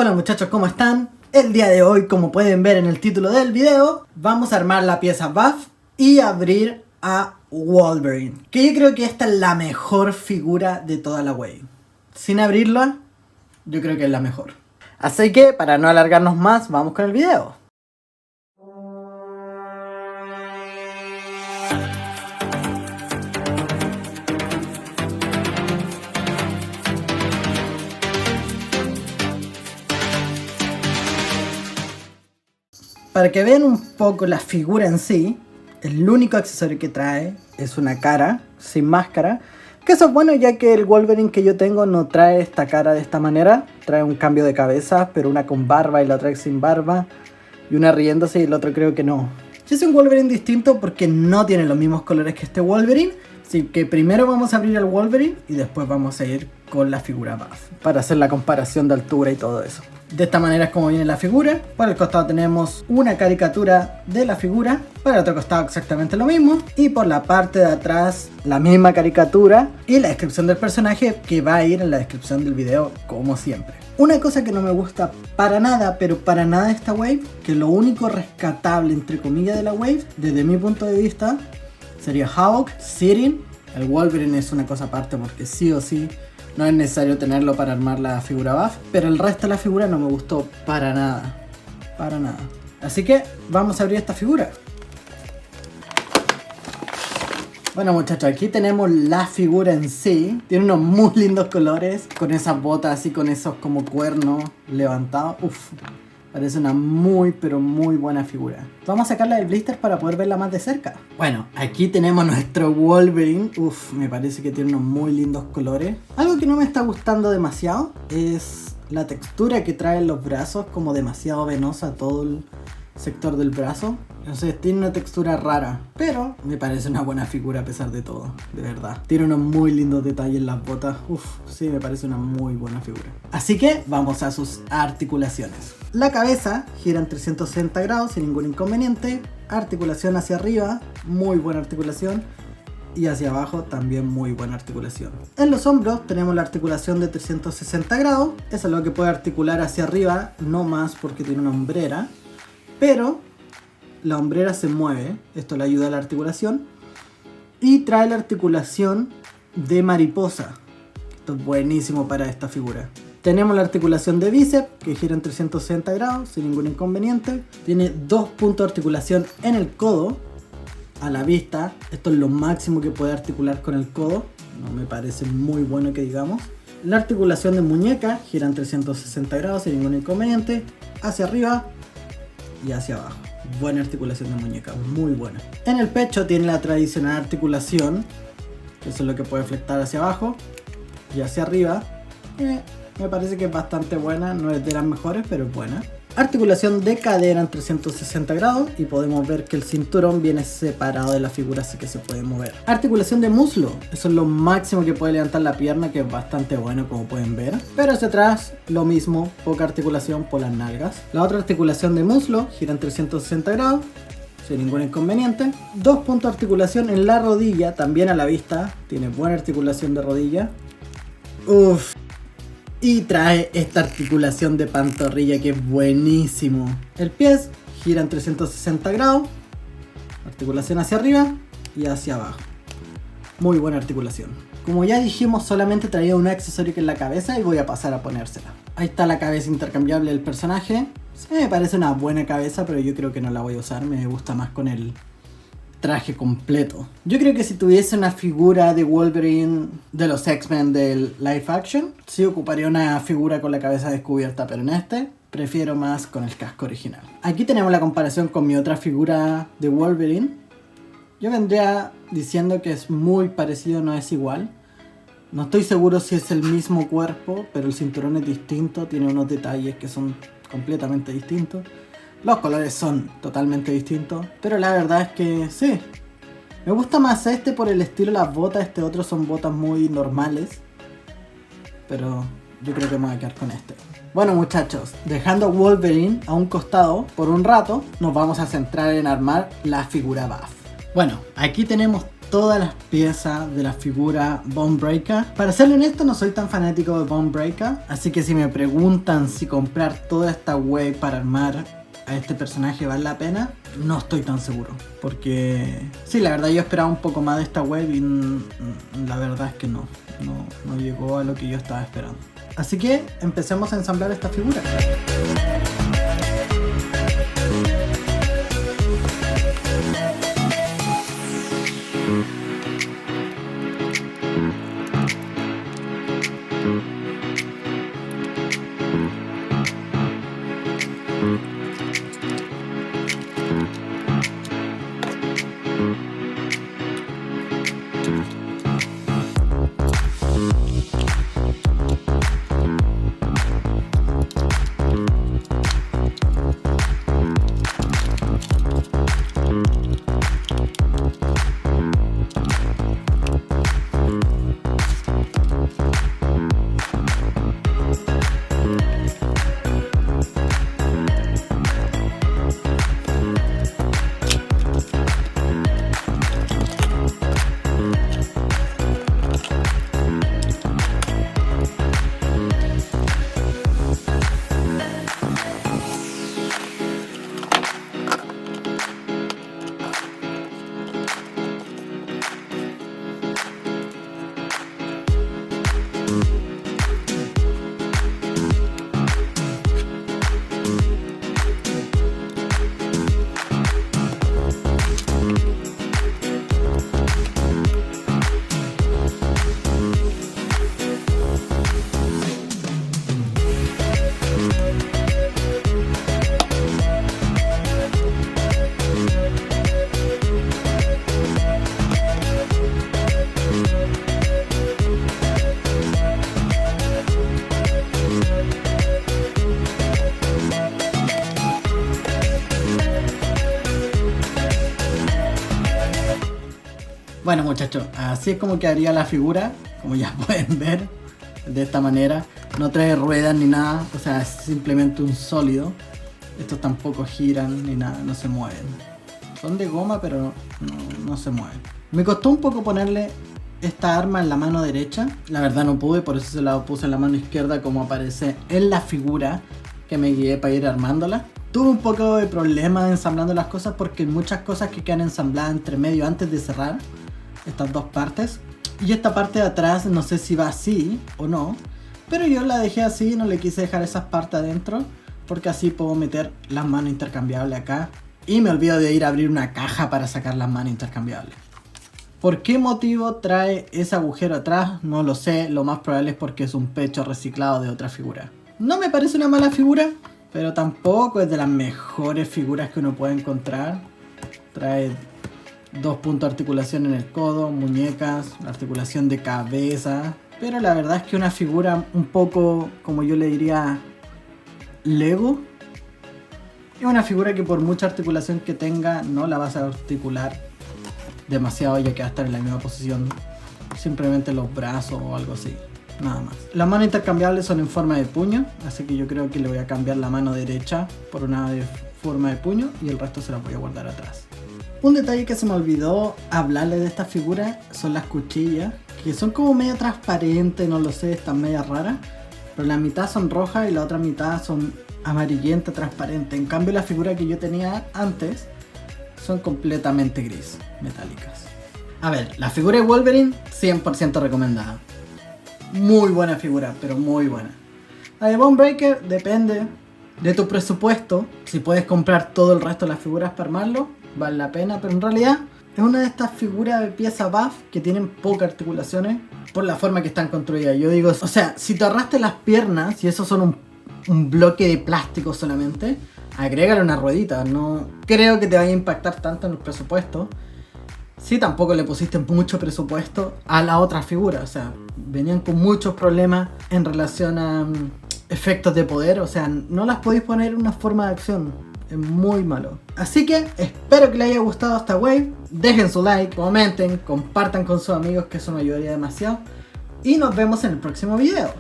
Hola muchachos, ¿cómo están? El día de hoy, como pueden ver en el título del video, vamos a armar la pieza Buff y abrir a Wolverine, que yo creo que esta es la mejor figura de toda la wave. Sin abrirla, yo creo que es la mejor. Así que, para no alargarnos más, vamos con el video. Para que vean un poco la figura en sí, el único accesorio que trae es una cara sin máscara. Que eso es bueno, ya que el Wolverine que yo tengo no trae esta cara de esta manera. Trae un cambio de cabeza, pero una con barba y la otra sin barba. Y una riéndose y el otro creo que no. Es un Wolverine distinto porque no tiene los mismos colores que este Wolverine. Así que primero vamos a abrir al Wolverine y después vamos a ir con la figura Buff, para hacer la comparación de altura y todo eso. De esta manera es como viene la figura. Por el costado tenemos una caricatura de la figura. Por el otro costado exactamente lo mismo. Y por la parte de atrás la misma caricatura y la descripción del personaje, que va a ir en la descripción del video como siempre. Una cosa que no me gusta para nada, pero para nada de esta wave, que lo único rescatable entre comillas de la wave, desde mi punto de vista, sería Havoc, Sirin. El Wolverine es una cosa aparte porque sí o sí no es necesario tenerlo para armar la figura Buff, pero el resto de la figura no me gustó para nada. Para nada. Así que vamos a abrir esta figura. Bueno muchachos, aquí tenemos la figura en sí. Tiene unos muy lindos colores, con esas botas así, con esos como cuernos levantados. Uff, parece una muy pero muy buena figura. Vamos a sacarla del blister para poder verla más de cerca. Bueno, aquí tenemos nuestro Wolverine. Uff, me parece que tiene unos muy lindos colores. Algo que no me está gustando demasiado es la textura que traen los brazos, como demasiado venosa todo el sector del brazo. Entonces tiene una textura rara, pero me parece una buena figura a pesar de todo, de verdad. Tiene unos muy lindos detalles en las botas. Uff, sí, me parece una muy buena figura. Así que vamos a sus articulaciones. La cabeza gira en 360 grados sin ningún inconveniente. Articulación hacia arriba, muy buena articulación. Y hacia abajo también muy buena articulación. En los hombros tenemos la articulación de 360 grados. Eso es lo que puede articular hacia arriba, no más porque tiene una hombrera. Pero la hombrera se mueve, esto le ayuda a la articulación. Y trae la articulación de mariposa. Esto es buenísimo para esta figura. Tenemos la articulación de bíceps, que gira en 360 grados sin ningún inconveniente. Tiene dos puntos de articulación en el codo, a la vista. Esto es lo máximo que puede articular con el codo. No me parece muy bueno que digamos. La articulación de muñeca gira en 360 grados sin ningún inconveniente. Hacia arriba y hacia abajo. Buena articulación de muñeca, muy buena. En el pecho tiene la tradicional articulación, que eso es lo que puede flectar hacia abajo y hacia arriba. Me parece que es bastante buena, no es de las mejores, pero es buena. Articulación de cadera en 360 grados y podemos ver que el cinturón viene separado de la figura, así que se puede mover. Articulación de muslo, eso es lo máximo que puede levantar la pierna, que es bastante bueno como pueden ver. Pero hacia atrás lo mismo, poca articulación por las nalgas. La otra articulación de muslo gira en 360 grados sin ningún inconveniente. Dos puntos de articulación en la rodilla, también a la vista, tiene buena articulación de rodilla. Uff. Y trae esta articulación de pantorrilla que es buenísimo. El pie gira en 360 grados. Articulación hacia arriba y hacia abajo. Muy buena articulación. Como ya dijimos, solamente traía un accesorio que es la cabeza y voy a pasar a ponérsela. Ahí está la cabeza intercambiable del personaje. Sí, me parece una buena cabeza, pero yo creo que no la voy a usar. Me gusta más con el traje completo. Yo creo que si tuviese una figura de Wolverine de los X-Men del live action, sí ocuparía una figura con la cabeza descubierta, pero en este prefiero más con el casco original. Aquí tenemos la comparación con mi otra figura de Wolverine. Yo vendría diciendo que es muy parecido, no es igual. No estoy seguro si es el mismo cuerpo, pero el cinturón es distinto, tiene unos detalles que son completamente distintos. Los colores son totalmente distintos, pero la verdad es que sí. Me gusta más este por el estilo de las botas, este otro son botas muy normales. Pero yo creo que me voy a quedar con este. Bueno muchachos, dejando a Wolverine a un costado por un rato, nos vamos a centrar en armar la figura Buff. Bueno, aquí tenemos todas las piezas de la figura Bone Breaker. Para ser honesto, no soy tan fanático de Bone Breaker, así que si me preguntan si comprar toda esta wave para armar a este personaje vale la pena, no estoy tan seguro. Porque sí, la verdad yo esperaba un poco más de esta wave y la verdad es que no llegó a lo que yo estaba esperando. Así que empecemos a ensamblar esta figura. Bueno muchachos, así es como quedaría la figura, como ya pueden ver, de esta manera. No trae ruedas ni nada, o sea, es simplemente un sólido. Estos tampoco giran ni nada, no se mueven. Son de goma pero no se mueven. Me costó un poco ponerle esta arma en la mano derecha. La verdad no pude, por eso se la puse en la mano izquierda como aparece en la figura que me guié para ir armándola. Tuve un poco de problema ensamblando las cosas porque hay muchas cosas que quedan ensambladas entre medio antes de cerrar estas dos partes. Y esta parte de atrás no sé si va así o no, pero yo la dejé así, no le quise dejar esas partes adentro porque así puedo meter las manos intercambiables acá. Y me olvido de ir a abrir una caja para sacar las manos intercambiables. ¿Por qué motivo trae ese agujero atrás? No lo sé, lo más probable es porque es un pecho reciclado de otra figura. No me parece una mala figura, pero tampoco es de las mejores figuras que uno puede encontrar. Trae 2 puntos de articulación en el codo, muñecas, articulación de cabeza. Pero la verdad es que una figura un poco, como yo le diría, Lego. Es una figura que por mucha articulación que tenga no la vas a articular demasiado, ya que va a estar en la misma posición. Simplemente los brazos o algo así. Nada más. Las manos intercambiables son en forma de puño, así que yo creo que le voy a cambiar la mano derecha por una de forma de puño y el resto se la voy a guardar atrás. Un detalle que se me olvidó hablarle de esta figura son las cuchillas, que son como medio transparentes, no lo sé, están medio raras, pero la mitad son rojas y la otra mitad son amarillenta, transparente. En cambio la figura que yo tenía antes son completamente gris, metálicas. A ver, la figura de Wolverine 100% recomendada. Muy buena figura, pero muy buena. La de Bone Breaker depende de tu presupuesto. Si puedes comprar todo el resto de las figuras para armarlo, vale la pena, pero en realidad es una de estas figuras de pieza buff que tienen pocas articulaciones por la forma que están construidas. Yo digo, o sea, si te ahorraste las piernas y esos son un bloque de plástico solamente, agrégale una ruedita. No creo que te vaya a impactar tanto en el presupuesto. Sí, tampoco le pusiste mucho presupuesto a la otra figura, o sea, venían con muchos problemas en relación a efectos de poder, o sea, no las podéis poner en una forma de acción, es muy malo. Así que espero que les haya gustado esta wave, dejen su like, comenten, compartan con sus amigos, que eso me ayudaría demasiado, y nos vemos en el próximo video.